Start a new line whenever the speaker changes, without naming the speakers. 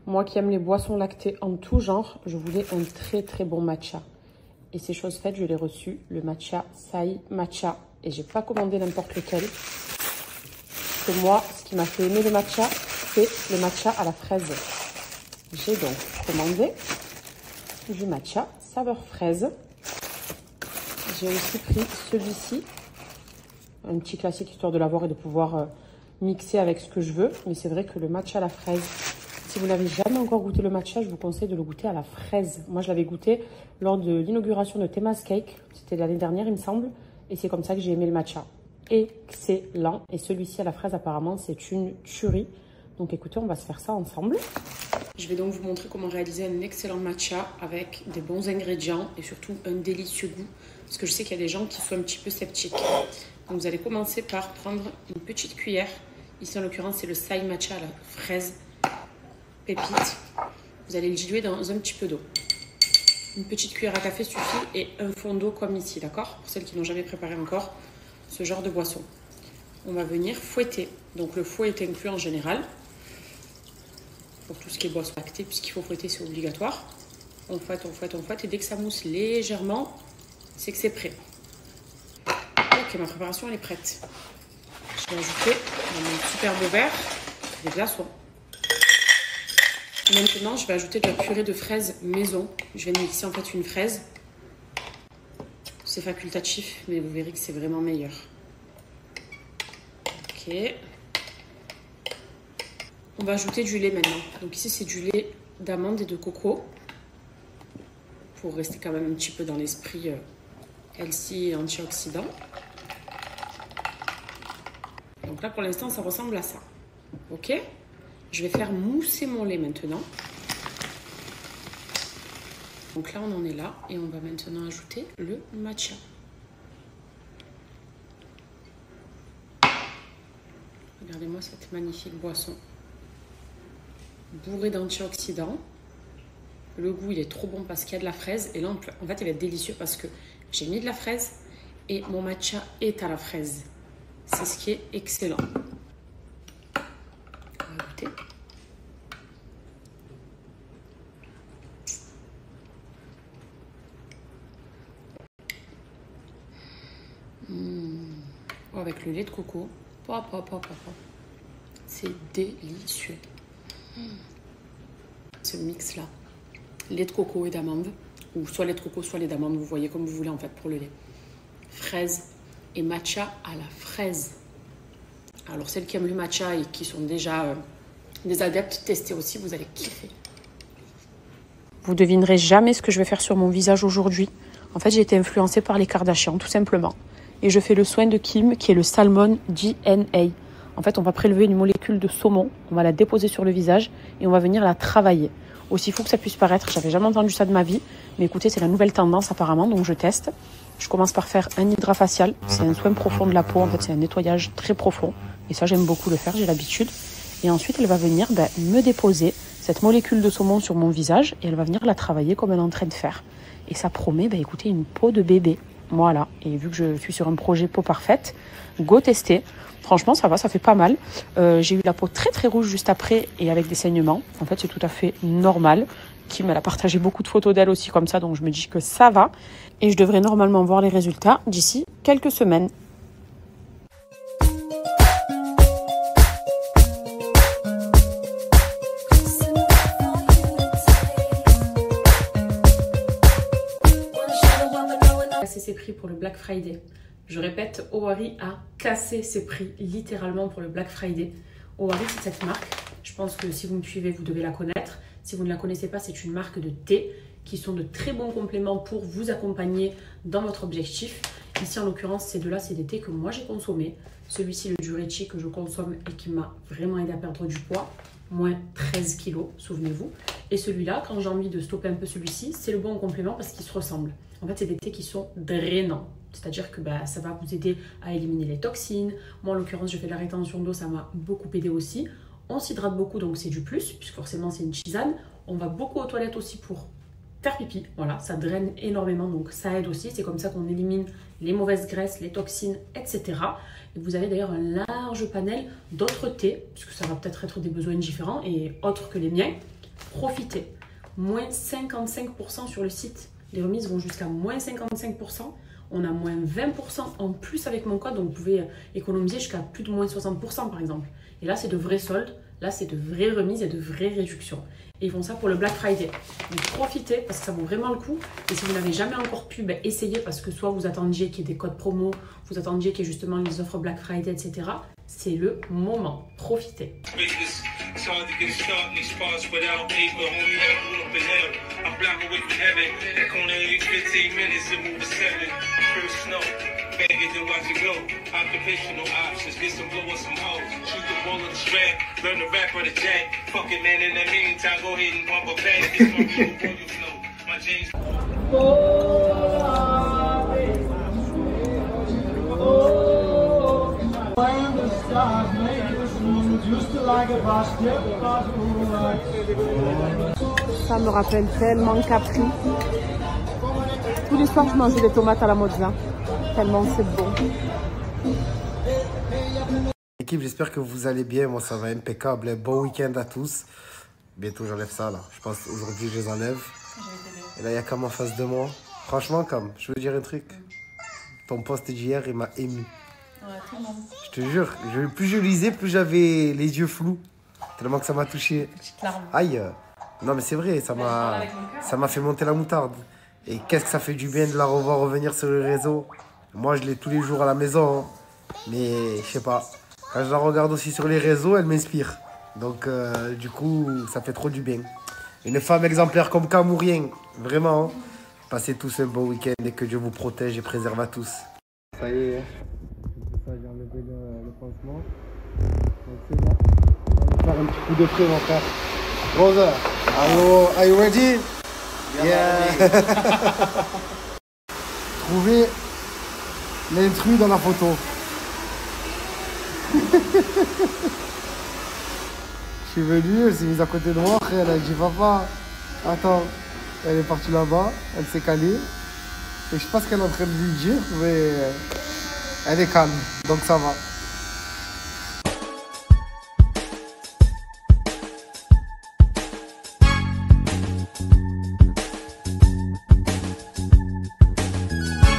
Moi qui aime les boissons lactées en tout genre, je voulais un très très bon matcha. Et c'est chose faite, je l'ai reçu, le matcha Sai Matcha. Et j'ai pas commandé n'importe lequel. Parce que moi, ce qui m'a fait aimer le matcha, c'est le matcha à la fraise. J'ai donc commandé du matcha saveur fraise. J'ai aussi pris celui-ci, un petit classique histoire de l'avoir et de pouvoir mixer avec ce que je veux. Mais c'est vrai que le matcha à la fraise, si vous n'avez jamais encore goûté le matcha, je vous conseille de le goûter à la fraise. Moi, je l'avais goûté lors de l'inauguration de Tema's Cake. C'était l'année dernière, il me semble. Et c'est comme ça que j'ai aimé le matcha. Excellent. Et celui-ci à la fraise, apparemment, c'est une tuerie. Donc écoutez, on va se faire ça ensemble. Je vais donc vous montrer comment réaliser un excellent matcha avec des bons ingrédients et surtout un délicieux goût. Parce que je sais qu'il y a des gens qui sont un petit peu sceptiques. Donc vous allez commencer par prendre une petite cuillère. Ici en l'occurrence c'est le Sai Matcha à la fraise pépite. Vous allez le diluer dans un petit peu d'eau. Une petite cuillère à café suffit et un fond d'eau comme ici, d'accord? Pour celles qui n'ont jamais préparé encore ce genre de boisson. On va venir fouetter. Donc le fouet est inclus en général. Pour tout ce qui est boisson lactée, puisqu'il faut fouetter, c'est obligatoire. On fouette, on fouette, on fouette. Et dès que ça mousse légèrement, c'est que c'est prêt. Ok, ma préparation, elle est prête. Je vais ajouter dans mon super beau verre des glaçons. Maintenant, je vais ajouter de la purée de fraises maison. Je vais mixer en fait une fraise. C'est facultatif, mais vous verrez que c'est vraiment meilleur. Ok. On va ajouter du lait maintenant. Donc ici, c'est du lait d'amande et de coco. Pour rester quand même un petit peu dans l'esprit healthy et antioxydant. Donc là, pour l'instant, ça ressemble à ça. Ok? Je vais faire mousser mon lait maintenant. Donc là, on en est là. Et on va maintenant ajouter le matcha. Regardez-moi cette magnifique boisson. Bourrée d'antioxydants. Le goût, il est trop bon parce qu'il y a de la fraise. Et là, en fait, il va être délicieux parce que j'ai mis de la fraise et mon matcha est à la fraise. C'est ce qui est excellent. On va goûter. Oh, avec le lait de coco. C'est délicieux. Ce mix-là. Lait de coco et d'amande. Ou soit lait de coco, soit lait d'amande. Vous voyez comme vous voulez en fait pour le lait. Fraise et matcha à la fraise. Alors celles qui aiment le matcha et qui sont déjà des adeptes, testez aussi, vous allez kiffer. Vous devinerez jamais ce que je vais faire sur mon visage aujourd'hui. En fait, j'ai été influencée par les Kardashians, tout simplement. Et je fais le soin de Kim, qui est le Salmon DNA. En fait, on va prélever une molécule de saumon, on va la déposer sur le visage et on va venir la travailler. Aussi fou que ça puisse paraître, j'avais jamais entendu ça de ma vie. Mais écoutez, c'est la nouvelle tendance apparemment, donc je teste. Je commence par faire un hydrafacial. C'est un soin profond de la peau, en fait, c'est un nettoyage très profond. Et ça, j'aime beaucoup le faire, j'ai l'habitude. Et ensuite, elle va venir me déposer cette molécule de saumon sur mon visage et elle va venir la travailler comme elle est en train de faire. Et ça promet, écoutez, une peau de bébé. Voilà. Et vu que je suis sur un projet peau parfaite, go tester. Franchement, ça va, ça fait pas mal. J'ai eu la peau très très rouge juste après et avec des saignements. En fait, c'est tout à fait normal. Kim, elle a partagé beaucoup de photos d'elle aussi comme ça, donc je me dis que ça va. Et je devrais normalement voir les résultats d'ici quelques semaines. Casser ses prix pour le Black Friday. Je répète, Owari a cassé ses prix littéralement pour le Black Friday. Owari, c'est cette marque. Je pense que si vous me suivez, vous devez la connaître. Si vous ne la connaissez pas, c'est une marque de thé qui sont de très bons compléments pour vous accompagner dans votre objectif. Ici, en l'occurrence, ces deux-là, c'est des thés que moi j'ai consommés. Celui-ci, le Jurechi, que je consomme et qui m'a vraiment aidé à perdre du poids. Moins 13 kilos, souvenez-vous. Et celui-là, quand j'ai envie de stopper un peu celui-ci, c'est le bon complément parce qu'ils se ressemblent. En fait, c'est des thés qui sont drainants. C'est-à-dire que ça va vous aider à éliminer les toxines. Moi, en l'occurrence, je fais de la rétention d'eau, ça m'a beaucoup aidé aussi. On s'hydrate beaucoup, donc c'est du plus, puisque forcément, c'est une tisane. On va beaucoup aux toilettes aussi pour faire pipi. Voilà, ça draine énormément, donc ça aide aussi. C'est comme ça qu'on élimine les mauvaises graisses, les toxines, etc. Et vous avez d'ailleurs un large panel d'autres thés, puisque ça va peut-être être des besoins différents et autres que les miens. profitez. Moins 55% sur le site. Les remises vont jusqu'à moins 55%. On a moins 20% en plus avec mon code. Donc, vous pouvez économiser jusqu'à plus de moins 60% par exemple. Et là, c'est de vrais soldes. Là, c'est de vraies remises et de vraies réductions. Et ils font ça pour le Black Friday. Donc, profitez parce que ça vaut vraiment le coup. Et si vous n'avez jamais encore pu, ben, essayez parce que soit vous attendiez qu'il y ait des codes promo, vous attendiez qu'il y ait justement les offres Black Friday, etc. C'est le moment. Profitez. It's hard to get started, these spots without paper, homie, I grew up in hell. I'm black away from heaven, that only 15 minutes to move to 7. First snow, bag it and watch it go. Occupational options, get some blow or some hoes. Shoot the ball of the strap, learn the rap or the jack. Fuck it, man, in the meantime, go ahead and bump a bag. Get my real boy, you know, my James. Ça me rappelle tellement Capri. Tous les soirs, je mangeais des tomates à la mozza. Tellement c'est bon.
Équipe, j'espère que vous allez bien. Moi, ça va impeccable. Bon week-end à tous. Bientôt, j'enlève ça, là. Je pense aujourd'hui, je les enlève. Et là, il y a Cam en face de moi. Franchement, Cam, je veux dire un truc. Ton post d'hier, il m'a ému.
Ouais, tout le monde.
Je te jure, plus je lisais, plus j'avais les yeux flous. Tellement que ça m'a touché.
Petite larme.
Aïe. Non, mais c'est vrai, ça m'a fait monter la moutarde. Et qu'est-ce que ça fait du bien de la revoir revenir sur le réseau. Moi, je l'ai tous les jours à la maison. Hein. Mais je sais pas. Quand je la regarde aussi sur les réseaux, elle m'inspire. Donc, du coup, ça fait trop du bien. Une femme exemplaire comme Cam ou rien. Vraiment. Hein. Passez tous un beau week-end et que Dieu vous protège et préserve à tous. Ça y est. J'ai enlevé le pansement. Donc c'est bon. On va faire un petit coup de frais, mon frère. Rosa, are you ready? Yeah. Trouvez l'intrus dans la photo. Je suis venu, elle s'est mise à côté de moi. Après, elle a dit papa, attends. Elle est partie là-bas, elle s'est calée. Et je sais pas ce qu'elle est en train de lui dire, mais elle est calme, donc ça va.